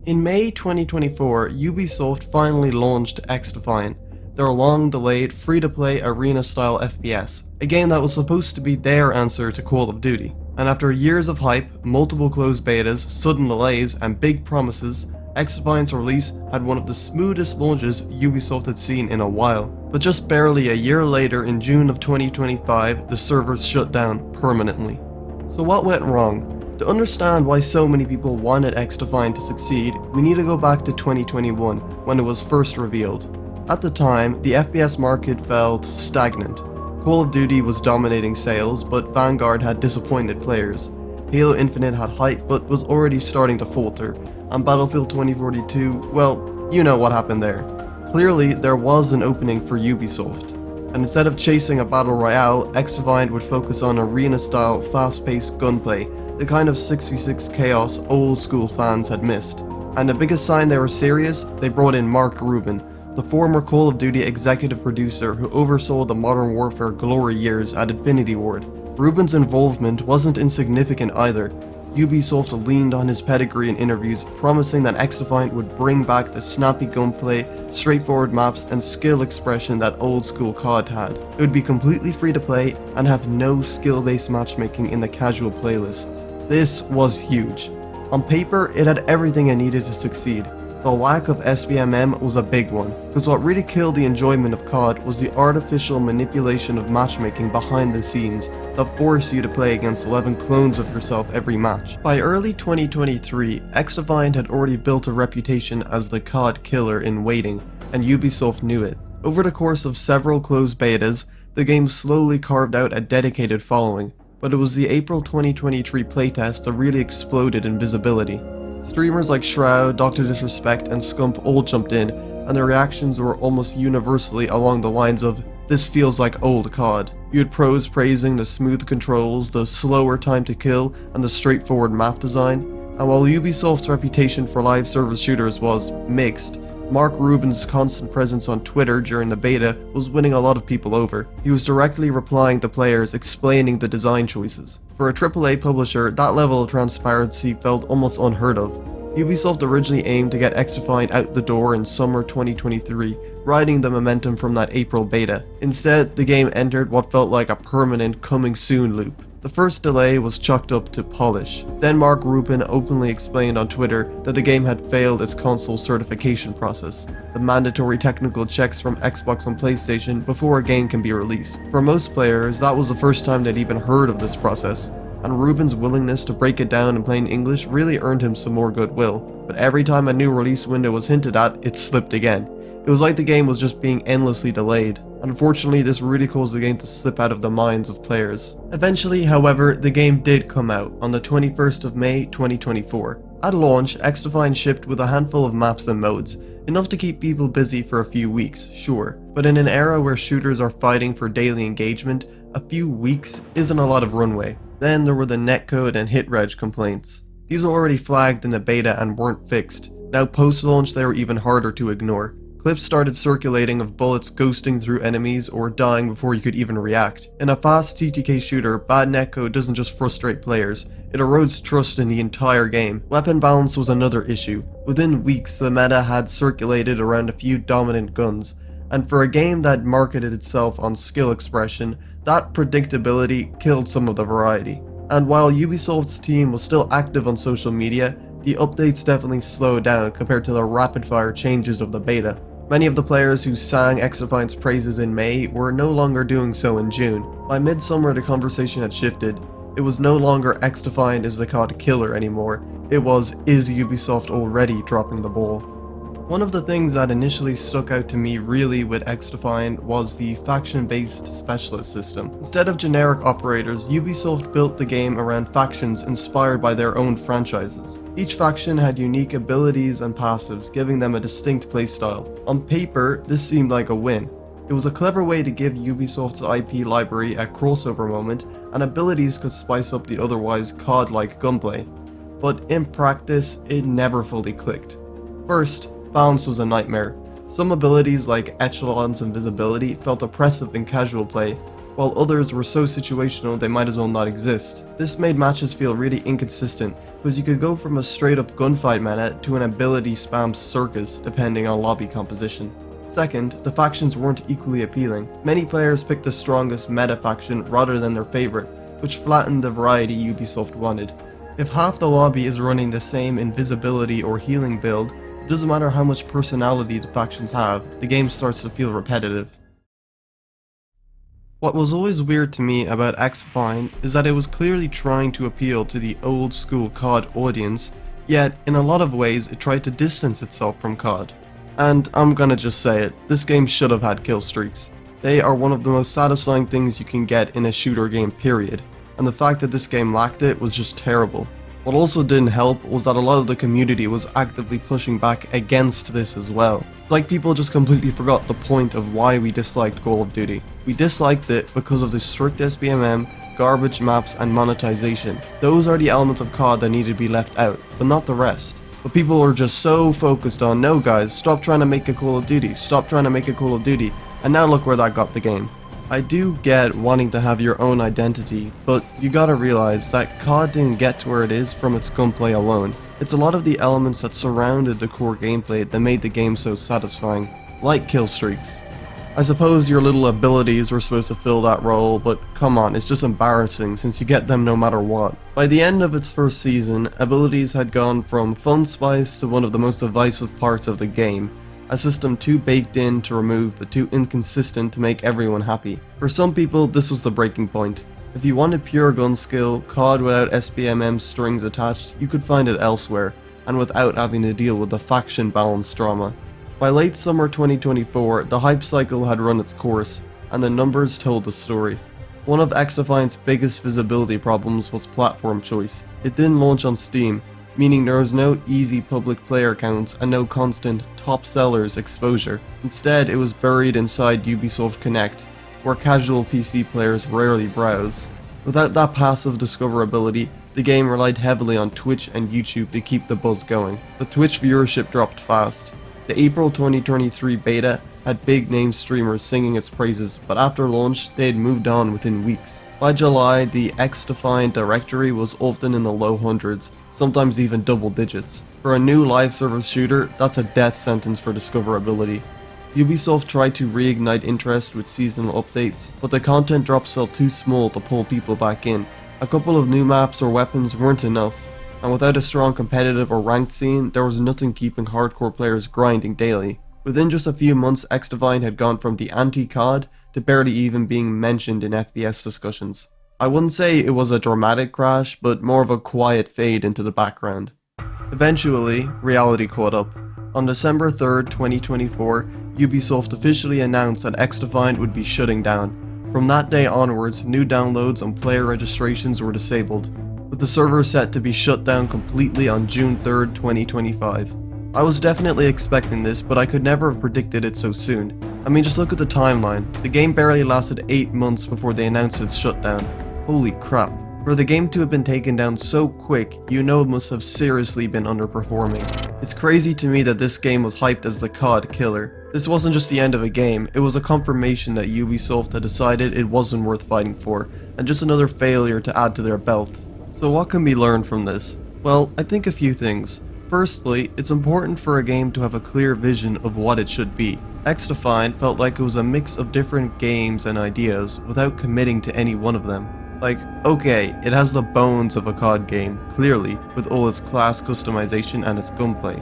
In May 2024, Ubisoft finally launched XDefiant, their long-delayed free-to-play arena-style FPS, a game that was supposed to be their answer to Call of Duty. And after years of hype, multiple closed betas, sudden delays, and big promises, XDefiant's release had one of the smoothest launches Ubisoft had seen in a while. But just barely a year later, in June of 2025, the servers shut down permanently. So what went wrong? To understand why so many people wanted XDefiant to succeed, we need to go back to 2021, when it was first revealed. At the time, the FPS market felt stagnant. Call of Duty was dominating sales, but Vanguard had disappointed players. Halo Infinite had hype, but was already starting to falter. And Battlefield 2042, well, you know what happened there. Clearly, there was an opening for Ubisoft. And instead of chasing a battle royale, XDefiant would focus on arena-style, fast-paced gunplay, the kind of 6v6 chaos old school fans had missed. And the biggest sign they were serious, they brought in Mark Rubin, the former Call of Duty executive producer who oversaw the Modern Warfare glory years at Infinity Ward. Rubin's involvement wasn't insignificant either. Ubisoft leaned on his pedigree in interviews, promising that XDefiant would bring back the snappy gunplay, straightforward maps, and skill expression that old school COD had. It would be completely free to play and have no skill-based matchmaking in the casual playlists. This was huge. On paper, it had everything it needed to succeed. The lack of SBMM was a big one, because what really killed the enjoyment of COD was the artificial manipulation of matchmaking behind the scenes that forced you to play against 11 clones of yourself every match. By early 2023, XDefiant had already built a reputation as the COD killer in waiting, and Ubisoft knew it. Over the course of several closed betas, the game slowly carved out a dedicated following, but it was the April 2023 playtest that really exploded in visibility. Streamers like Shroud, Dr. Disrespect, and Scump all jumped in, and their reactions were almost universally along the lines of, "This feels like old COD." You had pros praising the smooth controls, the slower time to kill, and the straightforward map design. And while Ubisoft's reputation for live service shooters was mixed, Mark Rubin's constant presence on Twitter during the beta was winning a lot of people over. He was directly replying to players, explaining the design choices. For a AAA publisher, that level of transparency felt almost unheard of. Ubisoft originally aimed to get XDefiant out the door in summer 2023, riding the momentum from that April beta. Instead, the game entered what felt like a permanent coming soon loop. The first delay was chalked up to polish. Then Mark Rubin openly explained on Twitter that the game had failed its console certification process, the mandatory technical checks from Xbox and PlayStation before a game can be released. For most players, that was the first time they'd even heard of this process, and Rubin's willingness to break it down in plain English really earned him some more goodwill. But every time a new release window was hinted at, it slipped again. It was like the game was just being endlessly delayed. Unfortunately, this really caused the game to slip out of the minds of players. Eventually, however, the game did come out on the 21st of May 2024. At launch, XDefiant shipped with a handful of maps and modes, enough to keep people busy for a few weeks, sure. But in an era where shooters are fighting for daily engagement, a few weeks isn't a lot of runway. Then there were the netcode and hitreg complaints. These were already flagged in the beta and weren't fixed. Now post-launch they were even harder to ignore. Clips started circulating of bullets ghosting through enemies or dying before you could even react. In a fast TTK shooter, bad netcode doesn't just frustrate players, it erodes trust in the entire game. Weapon balance was another issue. Within weeks, the meta had circulated around a few dominant guns, and for a game that marketed itself on skill expression, that predictability killed some of the variety. And while Ubisoft's team was still active on social media, the updates definitely slowed down compared to the rapid-fire changes of the beta. Many of the players who sang XDefiant's praises in May were no longer doing so in June. By midsummer, the conversation had shifted. It was no longer XDefiant is the COD killer anymore. It was, is Ubisoft already dropping the ball? One of the things that initially stuck out to me really with XDefiant was the faction-based specialist system. Instead of generic operators, Ubisoft built the game around factions inspired by their own franchises. Each faction had unique abilities and passives, giving them a distinct playstyle. On paper, this seemed like a win. It was a clever way to give Ubisoft's IP library a crossover moment, and abilities could spice up the otherwise COD-like gunplay. But in practice, it never fully clicked. First, balance was a nightmare. Some abilities like echelons and visibility felt oppressive in casual play, while others were so situational they might as well not exist. This made matches feel really inconsistent, because you could go from a straight up gunfight meta to an ability spam circus depending on lobby composition. Second, the factions weren't equally appealing. Many players picked the strongest meta faction rather than their favorite, which flattened the variety Ubisoft wanted. If half the lobby is running the same invisibility or healing build, it doesn't matter how much personality the factions have, the game starts to feel repetitive. What was always weird to me about XDefiant is that it was clearly trying to appeal to the old school COD audience, yet in a lot of ways it tried to distance itself from COD. And I'm gonna just say it, this game should have had kill streaks. They are one of the most satisfying things you can get in a shooter game period, and the fact that this game lacked it was just terrible. What also didn't help was that a lot of the community was actively pushing back against this as well. It's like people just completely forgot the point of why we disliked Call of Duty. We disliked it because of the strict SBMM, garbage maps and monetization. Those are the elements of COD that need to be left out, but not the rest. But people are just so focused on, no guys, stop trying to make a Call of Duty, stop trying to make a Call of Duty, and now look where that got the game. I do get wanting to have your own identity, but you gotta realize that COD didn't get to where it is from its gunplay alone. It's a lot of the elements that surrounded the core gameplay that made the game so satisfying, like kill streaks. I suppose your little abilities were supposed to fill that role, but come on, it's just embarrassing since you get them no matter what. By the end of its first season, abilities had gone from fun spice to one of the most divisive parts of the game, a system too baked in to remove but too inconsistent to make everyone happy. For some people, this was the breaking point. If you wanted pure gun skill, COD without SBMM strings attached, you could find it elsewhere, and without having to deal with the faction balance drama. By late summer 2024, the hype cycle had run its course, and the numbers told the story. One of XDefiant's biggest visibility problems was platform choice. It didn't launch on Steam, meaning there was no easy public player counts and no constant top sellers exposure. Instead, it was buried inside Ubisoft Connect, where casual PC players rarely browse. Without that passive discoverability, the game relied heavily on Twitch and YouTube to keep the buzz going. The Twitch viewership dropped fast. The April 2023 beta had big name streamers singing its praises, but after launch, they had moved on within weeks. By July, the XDefiant directory was often in the low hundreds, sometimes even double digits. For a new live service shooter, that's a death sentence for discoverability. Ubisoft tried to reignite interest with seasonal updates, but the content drops felt too small to pull people back in. A couple of new maps or weapons weren't enough, and without a strong competitive or ranked scene, there was nothing keeping hardcore players grinding daily. Within just a few months, XDefiant had gone from the anti-COD to barely even being mentioned in FPS discussions. I wouldn't say it was a dramatic crash, but more of a quiet fade into the background. Eventually, reality caught up. On December 3rd, 2024, Ubisoft officially announced that XDefiant would be shutting down. From that day onwards, new downloads and player registrations were disabled, with the server set to be shut down completely on June 3rd, 2025. I was definitely expecting this, but I could never have predicted it so soon. I mean, just look at the timeline. The game barely lasted 8 months before they announced its shutdown. Holy crap. For the game to have been taken down so quick, you know it must have seriously been underperforming. It's crazy to me that this game was hyped as the COD killer. This wasn't just the end of a game, it was a confirmation that Ubisoft had decided it wasn't worth fighting for, and just another failure to add to their belt. So what can be learned from this? Well, I think a few things. Firstly, it's important for a game to have a clear vision of what it should be. XDefiant felt like it was a mix of different games and ideas without committing to any one of them. Like, okay, it has the bones of a COD game, clearly, with all its class customization and its gunplay.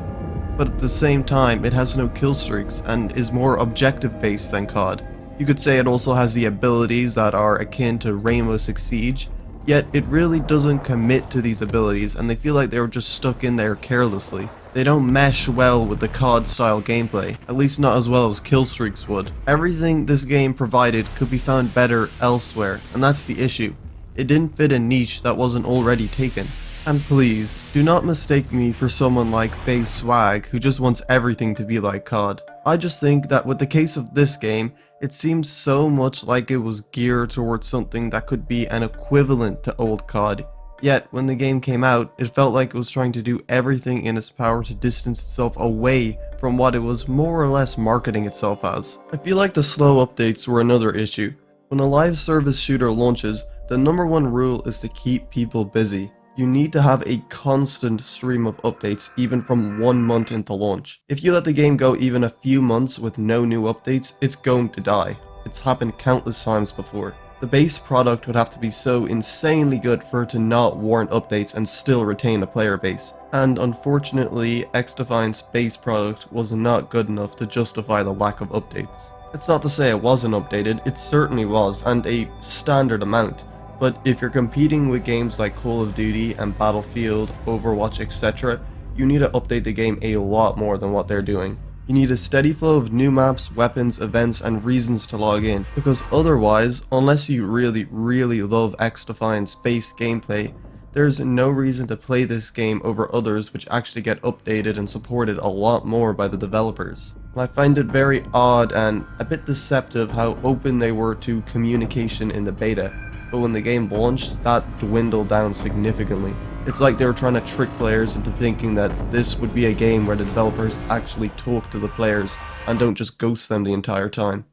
But at the same time, it has no kill streaks and is more objective based than COD. You could say it also has the abilities that are akin to Rainbow Six Siege, yet it really doesn't commit to these abilities and they feel like they were just stuck in there carelessly. They don't mesh well with the COD style gameplay, at least not as well as kill streaks would. Everything this game provided could be found better elsewhere, and that's the issue. It didn't fit a niche that wasn't already taken. And please, do not mistake me for someone like FaZe Swag who just wants everything to be like COD. I just think that with the case of this game, it seems so much like it was geared towards something that could be an equivalent to old COD. Yet, when the game came out, it felt like it was trying to do everything in its power to distance itself away from what it was more or less marketing itself as. I feel like the slow updates were another issue. When a live service shooter launches, the number one rule is to keep people busy. You need to have a constant stream of updates even from 1 month into launch. If you let the game go even a few months with no new updates, it's going to die. It's happened countless times before. The base product would have to be so insanely good for it to not warrant updates and still retain a player base. And unfortunately, XDefiant's base product was not good enough to justify the lack of updates. It's not to say it wasn't updated, it certainly was, and a standard amount. But if you're competing with games like Call of Duty and Battlefield, Overwatch, etc., you need to update the game a lot more than what they're doing. You need a steady flow of new maps, weapons, events, and reasons to log in, because otherwise, unless you really love XDefiant's base gameplay, there's no reason to play this game over others which actually get updated and supported a lot more by the developers. I find it very odd and a bit deceptive how open they were to communication in the beta, but when the game launched, that dwindled down significantly. It's like they were trying to trick players into thinking that this would be a game where the developers actually talk to the players and don't just ghost them the entire time.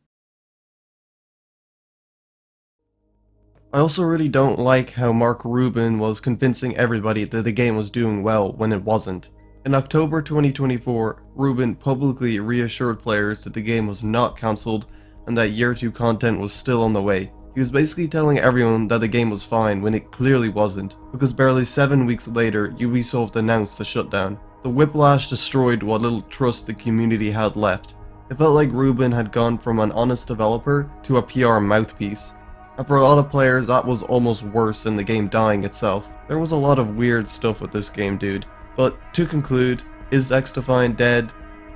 I also really don't like how Mark Rubin was convincing everybody that the game was doing well when it wasn't. In October 2024, Rubin publicly reassured players that the game was not cancelled and that Year 2 content was still on the way. He was basically telling everyone that the game was fine when it clearly wasn't, because barely 7 weeks later, Ubisoft announced the shutdown. The whiplash destroyed what little trust the community had left. It felt like Rubin had gone from an honest developer to a PR mouthpiece. And for a lot of players, that was almost worse than the game dying itself. There was a lot of weird stuff with this game, dude. But to conclude, is XDefiant dead?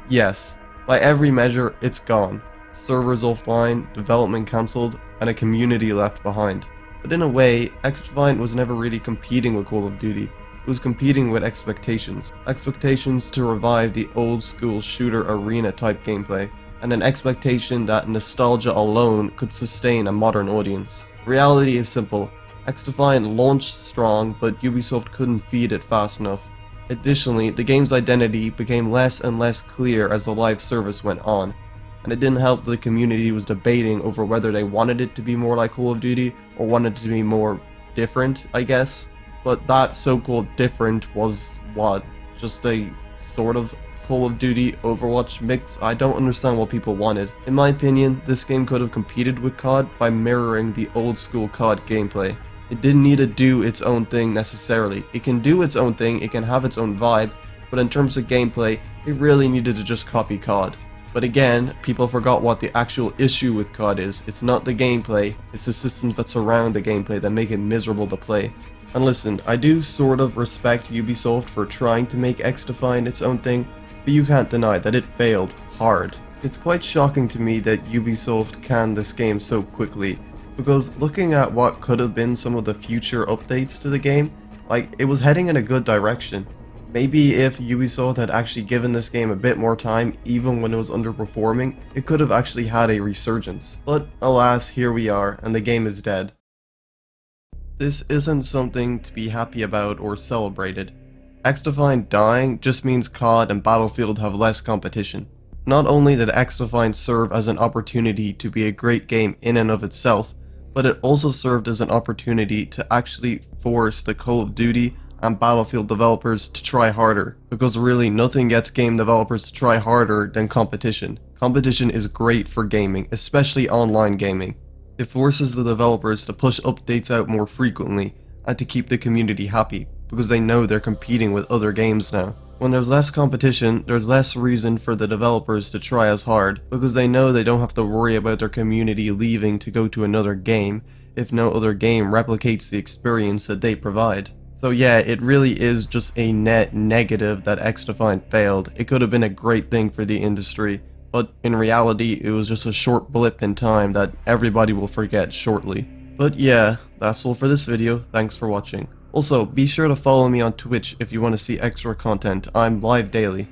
Yes. By every measure, it's gone. Servers offline, development cancelled, and a community left behind. But in a way, XDefiant was never really competing with Call of Duty. It was competing with expectations. Expectations to revive the old school shooter arena type gameplay, and an expectation that nostalgia alone could sustain a modern audience. Reality is simple. XDefiant launched strong, but Ubisoft couldn't feed it fast enough. Additionally, the game's identity became less and less clear as the live service went on, and it didn't help that the community was debating over whether they wanted it to be more like Call of Duty or wanted it to be more different, I guess. But that so-called different was what? Just a sort of Call of Duty Overwatch mix? I don't understand what people wanted. In my opinion, this game could have competed with COD by mirroring the old school COD gameplay. It didn't need to do its own thing necessarily. It can do its own thing, it can have its own vibe, but in terms of gameplay, it really needed to just copy COD. But again, people forgot what the actual issue with COD is. It's not the gameplay, it's the systems that surround the gameplay that make it miserable to play. And listen, I do sort of respect Ubisoft for trying to make XDefiant its own thing, but you can't deny that it failed hard. It's quite shocking to me that Ubisoft canned this game so quickly, because looking at what could have been some of the future updates to the game, like, it was heading in a good direction. Maybe if Ubisoft had actually given this game a bit more time, even when it was underperforming, it could have actually had a resurgence. But alas, here we are, and the game is dead. This isn't something to be happy about or celebrated. XDefiant dying just means COD and Battlefield have less competition. Not only did XDefiant serve as an opportunity to be a great game in and of itself, but it also served as an opportunity to actually force the Call of Duty and Battlefield developers to try harder, because really nothing gets game developers to try harder than competition. Competition is great for gaming, especially online gaming. It forces the developers to push updates out more frequently and to keep the community happy, because they know they're competing with other games now. When there's less competition, there's less reason for the developers to try as hard, because they know they don't have to worry about their community leaving to go to another game if no other game replicates the experience that they provide. So yeah, it really is just a net negative that XDefiant failed. It could have been a great thing for the industry, but in reality it was just a short blip in time that everybody will forget shortly. But yeah, that's all for this video, thanks for watching. Also, be sure to follow me on Twitch if you want to see extra content. I'm live daily.